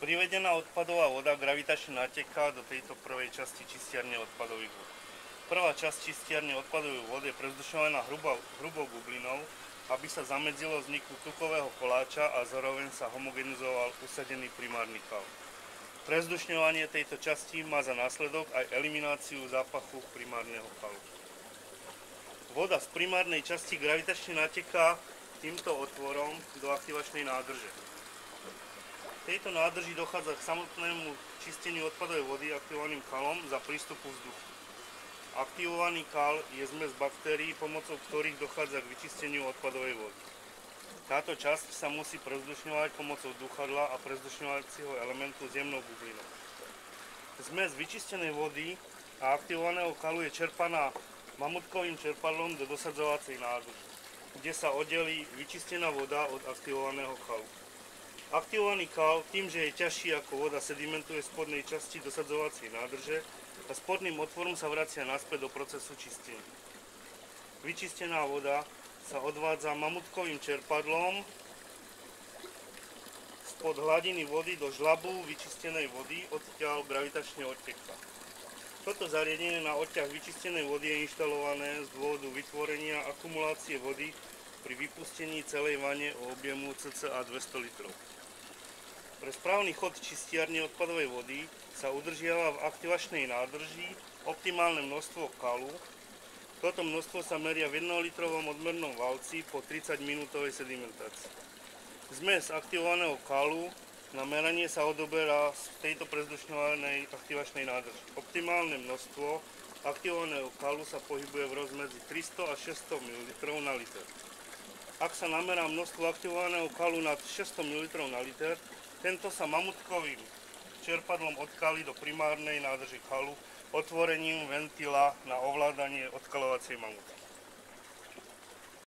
Privedená odpadová voda gravitačne nateká do tejto prvej časti čistiarne odpadových vod. Prvá časť čistiarne odpadových vod je prezdušovaná hrubou bublinou, aby sa zamedzilo vzniku tukového koláča a zároveň sa homogenizoval usadený primárny kal. Prezdušňovanie tejto časti má za následok aj elimináciu zápachu primárneho kalu. Voda z primárnej časti gravitačne nateká týmto otvorom do aktivačnej nádrže. V tejto nádrži dochádza k samotnému čisteniu odpadovej vody aktivovaným kalom za prístupu vzduchu. Aktivovaný kal je zmes baktérií, pomocou ktorých dochádza k vyčisteniu odpadovej vody. Táto časť sa musí prezdušňovať pomocou dúchadla a prezdušňovacieho elementu s jemnou bublinou. Zmes vyčistenej vody a aktivovaného kalu je čerpaná mamutkovým čerpadlom do dosadzovacej nádrže, kde sa oddelí vyčistená voda od aktivovaného kalu. Aktivovaný kal tým, že je ťažší ako voda, sedimentuje v spodnej časti dosadzovacej nádrže a spodným otvorom sa vracia naspäť do procesu čistenia. Vyčistená voda sa odvádza mamutkovým čerpadlom spod hladiny vody do žlabu vyčistenej vody, odtiaľ gravitačne odteká. Toto zariadenie na odťah vyčistenej vody je inštalované z dôvodu vytvorenia akumulácie vody pri vypustení celej vane o objemu cca 200 litrov. Pre správny chod čistiarne odpadovej vody sa udržiava v aktivačnej nádrži optimálne množstvo kalu. Toto množstvo sa meria v 1-litrovom odmernom valci po 30-minútovej sedimentácii. Zmes aktivovaného kalu na meranie sa odoberá z tejto prezdušňovanej aktivačnej nádrži. Optimálne množstvo aktivovaného kalu sa pohybuje v rozmedzi 300 až 600 ml na liter. Ak sa namerá množstvo aktivovaného kalu nad 600 ml na liter, tento sa mamutkovým čerpadlom odkalí do primárnej nádrže kalu otvorením ventila na ovládanie odkalovacej mamutky.